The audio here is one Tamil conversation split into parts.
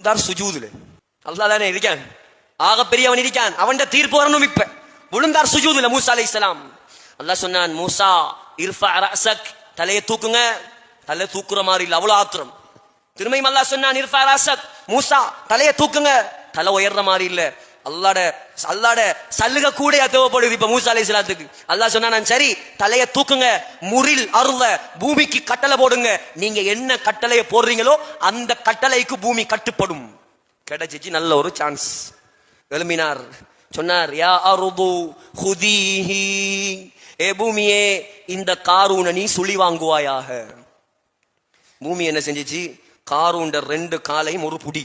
விழுந்துட்டார் சுஜூதுல. அல்லாஹ் தானே இருக்கான், ஆக பெரியவன் இருக்கான், அவன் தீர்ப்பு வரணும். இப்ப விழுந்தார் சுஜூதுல மூசா அலைஹிஸ்ஸலாம். அல்லாஹ் சொன்னான், மூசா இர்ஃபா ரஅஸக், தலையை தூக்குங்க. தலை தூக்குற மாதிரி இல்ல, அவ்வளவு ஆத்திரம். திரும்பியும் அல்லாஹ் சொன்னான், இர்ஃபா ரஅஸக், மூசா தலையை தூக்குங்க. தலை உயர்ற மாதிரி இல்ல, அல்லாட சல்லுக கூட தேவைப்படுது இப்ப மூசா அலைஹிஸ்ஸலாத்துக்கு. அல்லாஹ் சொன்னா, சரி தலையை தூக்குங்க, முரில் அருள பூமிக்கு கட்டளை போடுங்க. நீங்க என்ன கட்டளையை போடுறீங்களோ அந்த கட்டளைக்கு பூமி கட்டுப்படும். கிடைச்சிச்சு நல்ல ஒரு சான்ஸ். எழுமினார், சொன்னார், யா அருது ஹுதீஹி, ஏ பூமியே இந்த காரூனை நீ சுழி வாங்குவாயாக. பூமி என்ன செஞ்சிச்சு, காரூண்ட 2 காலையும் ஒரு புடி.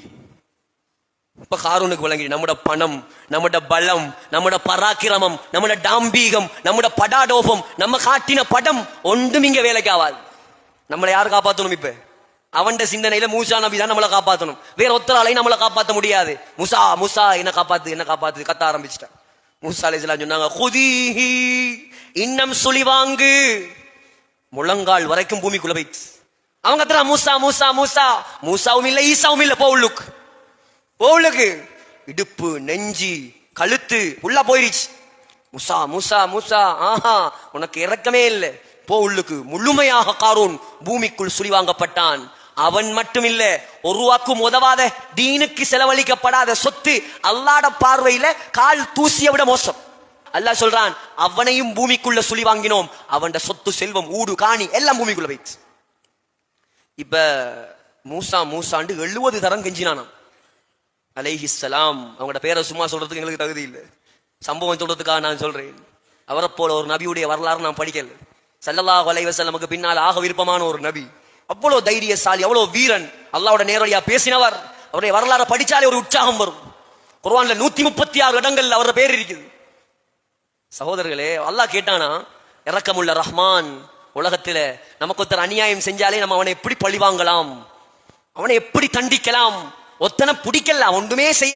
இப்ப காரூனுக்கு விளங்கி நம்மட பணம், நம்மட பலம், நம்மட பராக்கிரமம், நம்மட டாம்பீகம், நம்மட படாடோபம், நம்ம காட்டின படம் ஒன்றும் இங்க வேலைக்கு ஆகாது. நம்மளை யார் காப்பாற்றணும்? இப்ப அவன் சிந்தனையில மூசா நபி தான் நம்மளை காப்பாற்றணும், வேற ஒத்தராலையும் நம்மளை காப்பாற்ற முடியாது. முசா முசா என்ன காப்பாத்து, என்ன காப்பாத்து கத்த ஆரம்பிச்சிட்டான். மூசா அலைஹிஸ்ஸலாம் சொன்னாங்க, குதீஹி, இன்னம் சுழி வாங்கு. முழங்கால் வரைக்கும் பூமிக்குள்ள போயிடுச்சு. அவங்க கத்துறா, மூசா மூசா மூசா. மூசாவும் இல்ல, ஈசாவும் இல்ல, பவுலுக்கு இடுப்பு, நெஞ்சி, கழுத்து உள்ள போயிருச்சு. மூசா மூசா மூசா, ஆஹா உனக்கு இறக்கமே இல்லை, உள்ளுக்கு. முழுமையாக காரூன் பூமிக்குள் சுழி வாங்கப்பட்டான். அவன் மட்டும் இல்ல, ஒருவாக்கும் உதவாத, தீனுக்கு செலவழிக்கப்படாத சொத்து அல்லாஹ்வுடைய பார்வையில கால் தூசியை விட மோசம். அல்லாஹ் சொல்றான், அவனையும் பூமிக்குள்ள சுழி வாங்கினோம். அவன் சொத்து, செல்வம், ஊடு, காணி எல்லாம் பூமிக்குள்ள போயிடுச்சு. இப்ப மூசா மூசாண்டு 70 தரம் கெஞ்சினானாம் அலைஹிஸ்ஸலாம். அவங்களோட பேரை சும்மா சொல்றதுக்கு எங்களுக்கு தகுதி இல்லை, சம்பவம் சொல்றதுக்காக நான் சொல்றேன். அவரை போல ஒரு நபியுடைய வரலாறு நான் படிக்கல. ஸல்லல்லாஹு அலைஹி வஸல்லமுக்கு பின்னால் ஆக விருப்பமான ஒரு நபி, அவ்வளவு தைரியசாலி, அவ்வளவு வீரன், அல்லாஹ்வோட நேரடியா பேசினவர். அவருடைய வரலாறு படிச்சாலே ஒரு உற்சாகம் வரும். குர்ஆன்ல 136 இடங்கள்ல அவரோட பேர் இருக்குது. சகோதரர்களே, அல்லாஹ் கேட்டானா, இரக்கமுள்ள ரஹ்மான், உலகத்துல நமக்கு ஒருத்தர் அநியாயம் செஞ்சாலே நம்ம அவனை எப்படி பழி வாங்கலாம், அவனை எப்படி தண்டிக்கலாம், ஒத்தனை பிடிக்கலாம், ஒன்றுமே செய்ய